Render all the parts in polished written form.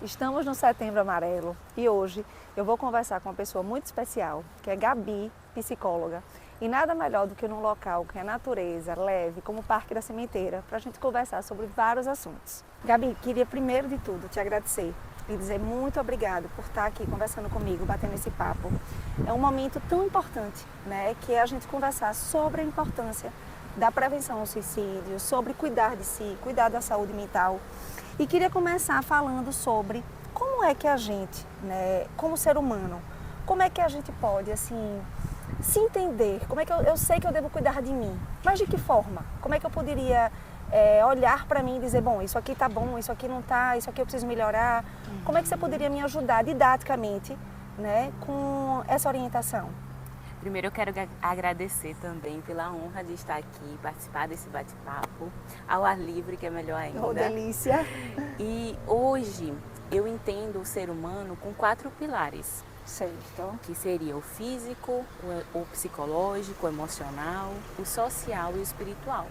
Estamos no Setembro Amarelo e hoje eu vou conversar com uma pessoa muito especial, que é Gabi, psicóloga. E nada melhor do que num local que é natureza, leve, como o Parque da Sementeira, para a gente conversar sobre vários assuntos. Gabi, queria primeiro de tudo te agradecer e dizer muito obrigada por estar aqui conversando comigo, batendo esse papo. É um momento tão importante, né, que é a gente conversar sobre a importância da prevenção ao suicídio, sobre cuidar de si, cuidar da saúde mental. E queria começar falando sobre como é que a gente, né, como ser humano, como é que a gente pode, assim, se entender, como é que eu sei que eu devo cuidar de mim, mas de que forma? Como é que eu poderia olhar para mim e dizer, bom, isso aqui tá bom, isso aqui não tá, isso aqui eu preciso melhorar. Como é que você poderia me ajudar didaticamente, né, com essa orientação? Primeiro eu quero agradecer também pela honra de estar aqui, participar desse bate-papo, ao ar livre, que é melhor ainda. Oh, delícia! E hoje eu entendo o ser humano com 4 pilares. Certo. Que seria o físico, o psicológico, o emocional, o social e o espiritual.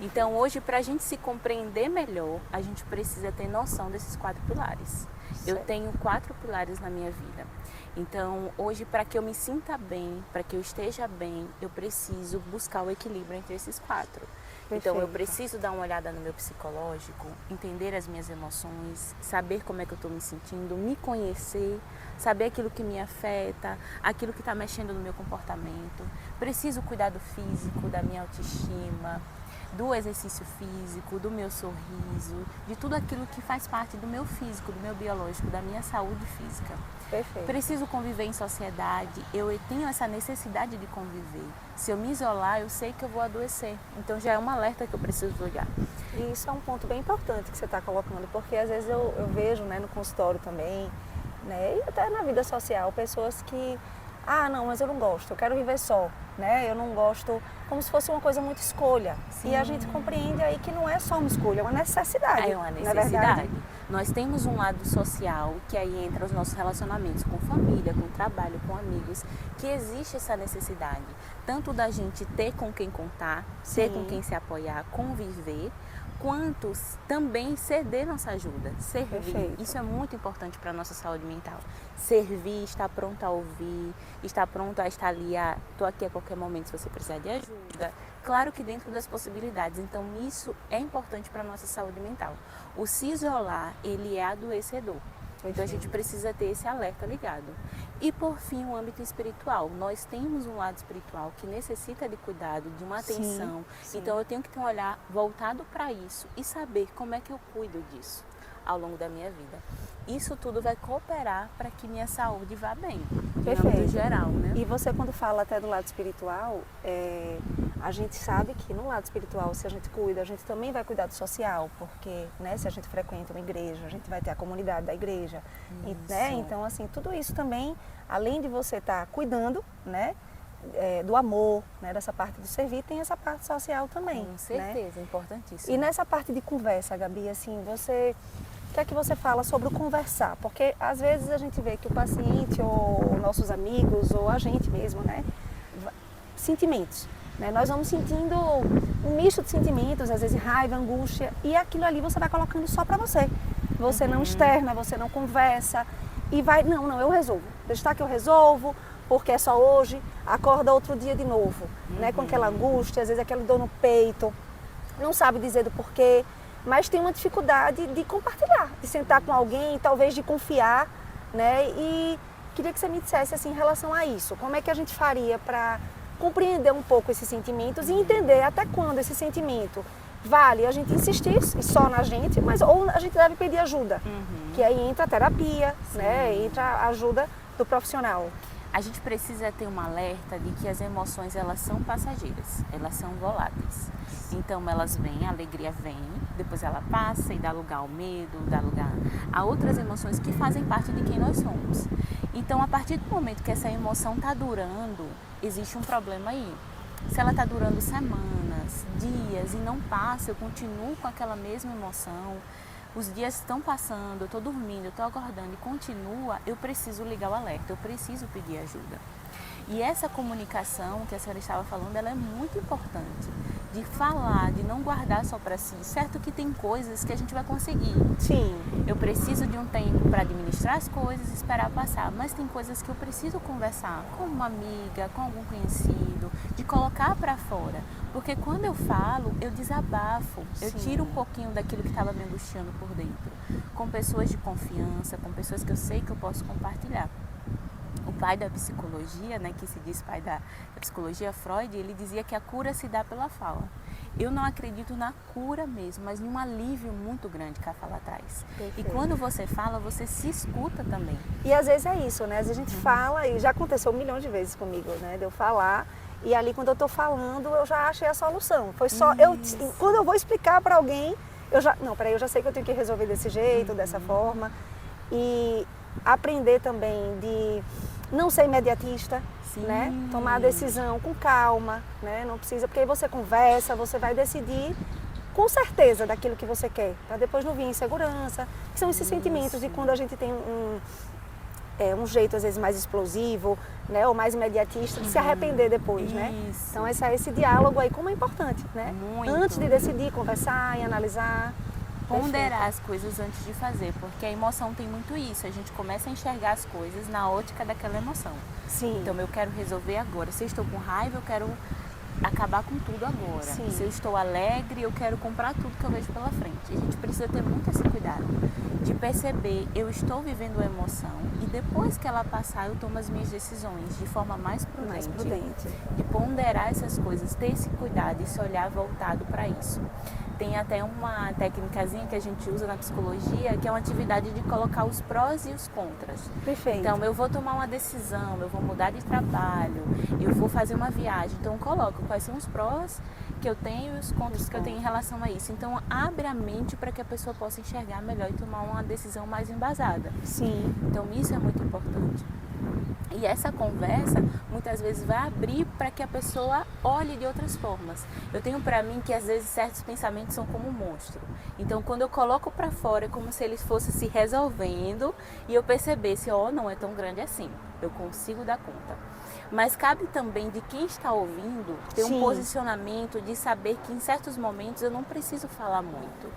Então hoje, para a gente se compreender melhor, a gente precisa ter noção desses 4 pilares. Eu tenho 4 pilares na minha vida. Então, hoje, para que eu me sinta bem, para que eu esteja bem, eu preciso buscar o equilíbrio entre esses 4. Então, eu preciso dar uma olhada no meu psicológico, entender as minhas emoções, saber como é que eu estou me sentindo, me conhecer, saber aquilo que me afeta, aquilo que está mexendo no meu comportamento. Preciso cuidar do físico, da minha autoestima, do exercício físico, do meu sorriso, de tudo aquilo que faz parte do meu físico, do meu biológico, da minha saúde física. Perfeito. Preciso conviver em sociedade, eu tenho essa necessidade de conviver. Se eu me isolar, eu sei que eu vou adoecer. Então já é um alerta que eu preciso olhar. E isso é um ponto bem importante que você está colocando, porque às vezes eu vejo, né, no consultório também, né, e até na vida social, pessoas que, não, mas eu não gosto, eu quero viver só, né, eu não gosto, como se fosse uma coisa muito escolha. Sim. E a gente compreende aí que não é só uma escolha, é uma necessidade. É uma necessidade. Nós temos um lado social, que aí entra os nossos relacionamentos com família, com trabalho, com amigos, que existe essa necessidade, tanto da gente ter com quem contar, ter com quem se apoiar, conviver, quanto também ceder nossa ajuda, servir. Perfeito. Isso é muito importante para a nossa saúde mental. Servir, estar pronto a ouvir, estar pronto a estar ali, estou aqui a qualquer momento se você precisar de ajuda. Claro que dentro das possibilidades, então isso é importante para a nossa saúde mental. O se isolar, ele é adoecedor. Então a gente precisa ter esse alerta ligado. E por fim, o âmbito espiritual. Nós temos um lado espiritual que necessita de cuidado, de uma atenção. Sim. Então eu tenho que ter um olhar voltado para isso e saber como é que eu cuido disso ao longo da minha vida. Isso tudo vai cooperar para que minha saúde vá bem, de âmbito geral, né? E você, quando fala até do lado espiritual, a gente sabe que no lado espiritual, se a gente cuida, a gente também vai cuidar do social, porque, né, se a gente frequenta uma igreja, a gente vai ter a comunidade da igreja, né? Então, assim, tudo isso também, além de você estar cuidando, né, do amor, né, dessa parte do servir, tem essa parte social também. Com certeza, né? Importantíssimo. E nessa parte de conversa, Gabi, assim, o que é que você fala sobre o conversar? Porque às vezes a gente vê que o paciente ou nossos amigos ou a gente mesmo, né, sentimentos, né? Nós vamos sentindo um misto de sentimentos, às vezes raiva, angústia, e aquilo ali você vai colocando só para você. Você não externa, você não conversa e vai, não, eu resolvo. Deixa que eu resolvo, porque é só hoje, acorda outro dia de novo, né, com aquela angústia, às vezes aquela dor no peito, não sabe dizer do porquê, mas tem uma dificuldade de compartilhar, de sentar com alguém, talvez de confiar, né? E queria que você me dissesse assim, em relação a isso, como é que a gente faria para compreender um pouco esses sentimentos e entender até quando esse sentimento vale a gente insistir só na gente, mas ou a gente deve pedir ajuda, que aí entra a terapia, né? Entra a ajuda do profissional. A gente precisa ter um alerta de que as emoções, elas são passageiras, elas são voláteis. Então elas vêm, a alegria vem, depois ela passa e dá lugar ao medo, dá lugar a outras emoções que fazem parte de quem nós somos. Então a partir do momento que essa emoção está durando, existe um problema aí. Se ela está durando semanas, dias e não passa, eu continuo com aquela mesma emoção, os dias estão passando, eu estou dormindo, eu estou acordando e continua, eu preciso ligar o alerta, eu preciso pedir ajuda. E essa comunicação que a senhora estava falando, ela é muito importante. de falar, de não guardar só para si. Certo que tem coisas que a gente vai conseguir. Sim. Eu preciso de um tempo para administrar as coisas e esperar passar, mas tem coisas que eu preciso conversar com uma amiga, com algum conhecido, de colocar para fora. Porque quando eu falo, eu desabafo, eu tiro um pouquinho daquilo que estava me angustiando por dentro, com pessoas de confiança, com pessoas que eu sei que eu posso compartilhar. O pai da psicologia, né, que se diz pai da psicologia, Freud, ele dizia que a cura se dá pela fala. Eu não acredito na cura mesmo, mas em um alívio muito grande que a fala traz. Perfeito. E quando você fala, você se escuta também. E às vezes é isso, né? Às vezes a gente fala, e já aconteceu 1 milhão de vezes comigo, né? De eu falar, e ali quando eu tô falando, eu já achei a solução. Foi só, quando eu vou explicar para alguém, eu já sei que eu tenho que resolver desse jeito, dessa forma. E aprender também de não ser imediatista, né? Tomar a decisão com calma, né? Não precisa, porque aí você conversa, você vai decidir com certeza daquilo que você quer, para depois não vir insegurança, que são esses sentimentos de quando a gente tem um jeito às vezes mais explosivo, né? Ou mais imediatista, de se arrepender depois, né? Então esse diálogo aí como é importante, né? Muito. Antes de decidir, conversar e analisar. Ponderar as coisas antes de fazer, porque a emoção tem muito isso, a gente começa a enxergar as coisas na ótica daquela emoção. Sim. Então eu quero resolver agora, se eu estou com raiva eu quero acabar com tudo agora. Sim. Se eu estou alegre eu quero comprar tudo que eu vejo pela frente. A gente precisa ter muito esse cuidado de perceber, eu estou vivendo a emoção e depois que ela passar eu tomo as minhas decisões de forma mais prudente. De ponderar essas coisas, ter esse cuidado, esse olhar voltado para isso. Tem até uma técnicazinha que a gente usa na psicologia, que é uma atividade de colocar os prós e os contras. Perfeito. Então, eu vou tomar uma decisão, eu vou mudar de trabalho, eu vou fazer uma viagem. Então, eu coloco quais são os prós que eu tenho e os contras que eu tenho em relação a isso. Então, abre a mente para que a pessoa possa enxergar melhor e tomar uma decisão mais embasada. Sim. Então, isso é muito importante. E essa conversa, muitas vezes, vai abrir para que a pessoa olhe de outras formas. Eu tenho para mim que, às vezes, certos pensamentos são como um monstro. Então, quando eu coloco para fora, é como se eles fossem se resolvendo e eu percebesse, não é tão grande assim, eu consigo dar conta. Mas cabe também de quem está ouvindo ter um posicionamento de saber que, em certos momentos, eu não preciso falar muito.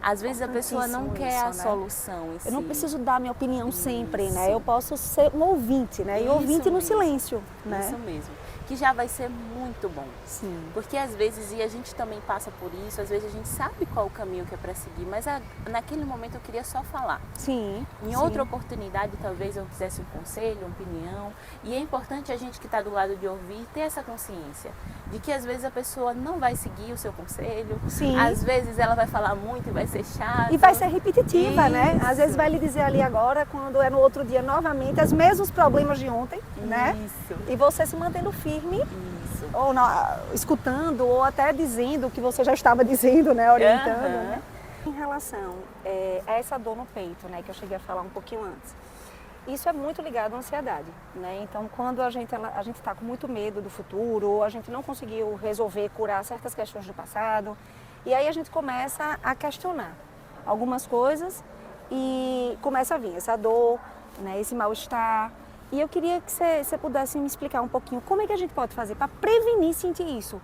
Às vezes a pessoa não quer a solução em si. Eu não preciso dar minha opinião sempre, né? Eu posso ser um ouvinte, né? E ouvinte no silêncio, né? Isso mesmo. Que já vai ser muito bom. Sim. Porque às vezes, e a gente também passa por isso, às vezes a gente sabe qual o caminho que é para seguir, mas naquele momento eu queria só falar. Sim. Em outra oportunidade, talvez eu quisesse um conselho, uma opinião. E é importante a gente que está do lado de ouvir ter essa consciência de que às vezes a pessoa não vai seguir o seu conselho. Sim. Às vezes ela vai falar muito e vai ser chata. E vai ser repetitiva, né? Isso. Às vezes vai lhe dizer ali agora, quando é no outro dia novamente, os mesmos problemas de ontem, né? Isso. E você se mantendo firme, Isso. ou escutando, ou até dizendo o que você já estava dizendo, né? Orientando, né? Em relação a essa dor no peito, né? Que eu cheguei a falar um pouquinho antes. Isso é muito ligado à ansiedade, né? Então, quando a gente está com muito medo do futuro, ou a gente não conseguiu resolver, curar certas questões do passado, e aí a gente começa a questionar algumas coisas e começa a vir essa dor, né? Esse mal-estar. E eu queria que você pudesse me explicar um pouquinho como é que a gente pode fazer para prevenir sentir isso.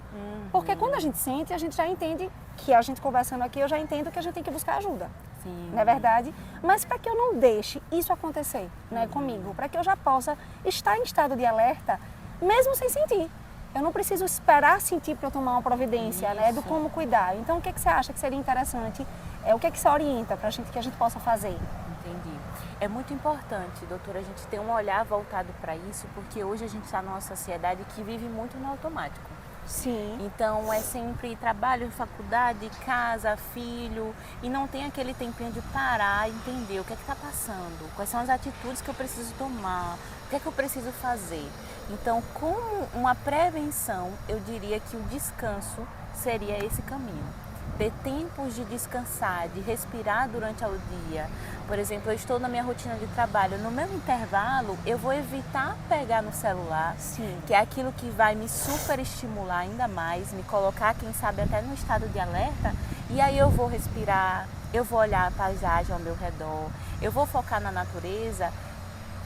Porque quando a gente sente, a gente já entende que a gente conversando aqui, eu já entendo que a gente tem que buscar ajuda. Sim. Não é verdade? Mas para que eu não deixe isso acontecer, né, comigo, para que eu já possa estar em estado de alerta, mesmo sem sentir. Eu não preciso esperar sentir para eu tomar uma providência, né, do como cuidar. Então, o que você acha que seria interessante? O que você orienta para que a gente possa fazer? Entendi. É muito importante, doutora, a gente ter um olhar voltado para isso, porque hoje a gente está numa sociedade que vive muito no automático. Sim. Então é sempre trabalho, faculdade, casa, filho, e não tem aquele tempinho de parar e entender o que é que está passando, quais são as atitudes que eu preciso tomar, o que é que eu preciso fazer. Então, como uma prevenção, eu diria que o descanso seria esse caminho. Ter tempos de descansar, de respirar durante o dia. Por exemplo, eu estou na minha rotina de trabalho, no meu intervalo eu vou evitar pegar no celular, Sim. que é aquilo que vai me superestimular ainda mais, me colocar, quem sabe, até no estado de alerta, e aí eu vou respirar, eu vou olhar a paisagem ao meu redor, eu vou focar na natureza,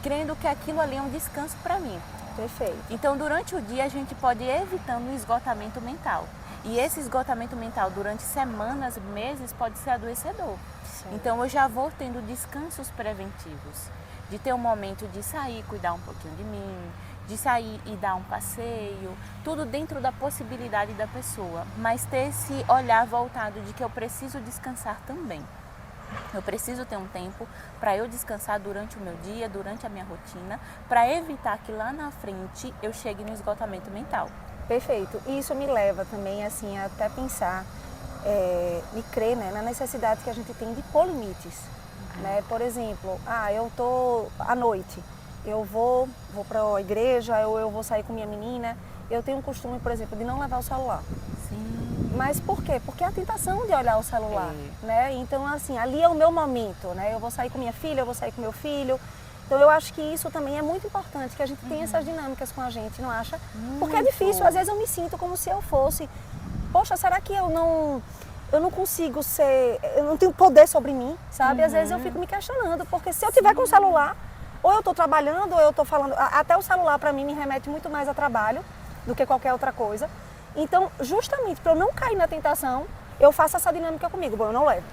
crendo que aquilo ali é um descanso para mim. Perfeito. Então, durante o dia, a gente pode ir evitando o esgotamento mental. E esse esgotamento mental durante semanas, meses, pode ser adoecedor. Sim. Então eu já vou tendo descansos preventivos, de ter um momento de sair, cuidar um pouquinho de mim, de sair e dar um passeio, tudo dentro da possibilidade da pessoa, mas ter esse olhar voltado de que eu preciso descansar também. Eu preciso ter um tempo para eu descansar durante o meu dia, durante a minha rotina, para evitar que lá na frente eu chegue no esgotamento mental. Perfeito. E isso me leva também assim a até pensar e crer, né, na necessidade que a gente tem de pôr limites. Né? Por exemplo, eu tô à noite, eu vou para a igreja, eu vou sair com minha menina, eu tenho um costume, por exemplo, de não levar o celular. Sim. Mas por quê? Porque a tentação de olhar o celular, né? Então, assim, ali é o meu momento, né? Eu vou sair com minha filha, eu vou sair com meu filho. Então, eu acho que isso também é muito importante, que a gente tenha essas dinâmicas com a gente, não acha? Porque é difícil, às vezes eu me sinto como se eu fosse, poxa, será que eu não consigo ser, eu não tenho poder sobre mim, sabe? Às vezes eu fico me questionando, porque se eu tiver com o celular, ou eu estou trabalhando, ou eu estou falando, até o celular para mim me remete muito mais a trabalho do que qualquer outra coisa. Então, justamente para eu não cair na tentação, eu faço essa dinâmica comigo. Bom, eu não levo.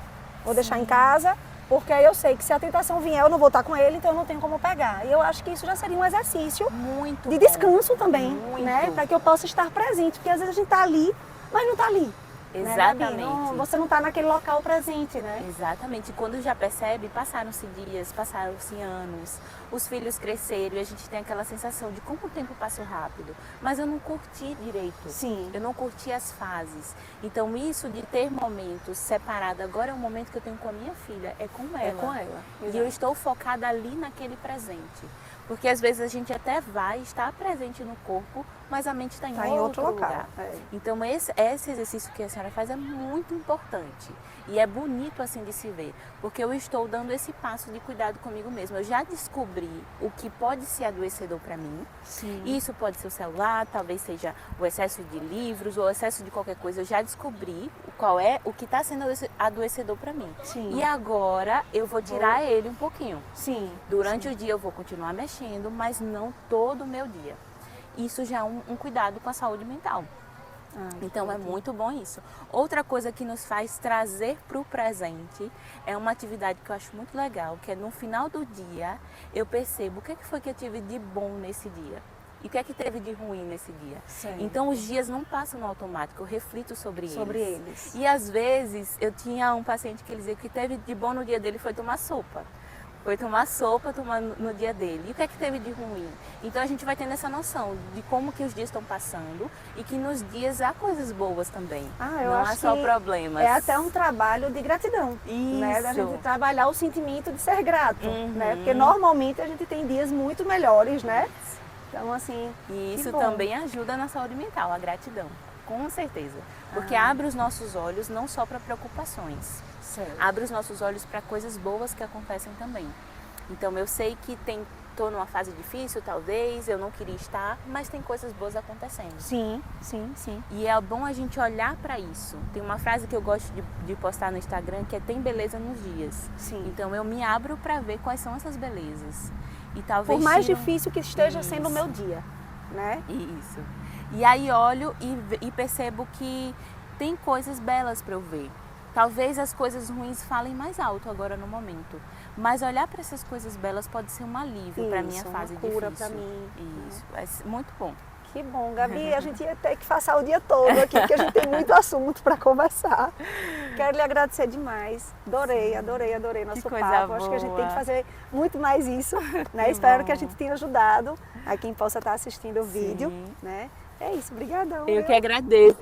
Vou deixar em casa, porque aí eu sei que se a tentação vier, eu não vou estar com ele, então eu não tenho como pegar. E eu acho que isso já seria um exercício Muito de bom. Descanso também, Muito. né? Para que eu possa estar presente, porque às vezes a gente está ali, mas não está ali. Exatamente. Né, Gabi? Você não está naquele local presente, né? Exatamente. Quando já percebe, passaram-se dias, passaram-se anos, os filhos cresceram e a gente tem aquela sensação de como o tempo passou rápido. Mas eu não curti direito. Sim. Eu não curti as fases. Então isso de ter momentos separados, agora é o momento que eu tenho com a minha filha, é com ela. É com ela. E eu estou focada ali naquele presente. Porque às vezes a gente até vai estar presente no corpo, mas a mente está em outro local. lugar. É. Então esse exercício que a senhora faz é muito importante. E é bonito assim de se ver. Porque eu estou dando esse passo de cuidado comigo mesma. Eu já descobri o que pode ser adoecedor para mim. Sim. Isso pode ser o celular, talvez seja o excesso de livros ou o excesso de qualquer coisa. Eu já descobri qual é o que está sendo adoecedor para mim. Sim. E agora eu vou tirar ele um pouquinho. Sim. Durante o dia eu vou continuar mexendo, mas não todo o meu dia. Isso já é um cuidado com a saúde mental. Então é muito bom isso. Outra coisa que nos faz trazer para o presente é uma atividade que eu acho muito legal, que é no final do dia eu percebo o que foi que eu tive de bom nesse dia. E o que é que teve de ruim nesse dia? Certo. Então os dias não passam no automático, eu reflito sobre eles. E às vezes eu tinha um paciente que ele dizia que teve de bom no dia dele foi tomar sopa. Foi tomar sopa no dia dele. E o que é que teve de ruim? Então a gente vai tendo essa noção de como que os dias estão passando e que nos dias há coisas boas também. Eu acho há só que problemas. É até um trabalho de gratidão. Isso. Né? Da gente trabalhar o sentimento de ser grato. Né? Porque normalmente a gente tem dias muito melhores, né? Então, assim. E isso também ajuda na saúde mental, a gratidão. Com certeza. Porque abre os nossos olhos não só para preocupações. Certo. Abre os nossos olhos para coisas boas que acontecem também. Então eu sei que estou numa fase difícil, talvez, eu não queria estar, mas tem coisas boas acontecendo. Sim, sim, sim. E é bom a gente olhar para isso. Tem uma frase que eu gosto de postar no Instagram que é tem beleza nos dias. Sim. Então eu me abro para ver quais são essas belezas. E talvez por mais difícil que esteja sendo o meu dia, né? Isso. E aí olho e percebo que tem coisas belas para eu ver. Talvez as coisas ruins falem mais alto agora no momento, mas olhar para essas coisas belas pode ser um alívio para minha fase difícil. Cura para mim. Isso, é muito bom. Que bom, Gabi, a gente ia ter que passar o dia todo aqui, porque a gente tem muito assunto para conversar. Quero lhe agradecer demais. Adorei nosso papo. Boa. Acho que a gente tem que fazer muito mais isso, né? Espero que a gente tenha ajudado a quem possa estar assistindo o vídeo, né? É isso, brigadão. Eu que agradeço.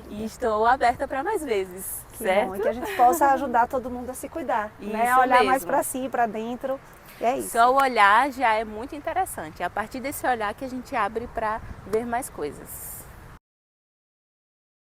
E estou aberta para mais vezes, certo? Bom, que a gente possa ajudar todo mundo a se cuidar, né? A olhar mais para si, para dentro. É isso. Só o olhar já é muito interessante. É a partir desse olhar que a gente abre para ver mais coisas.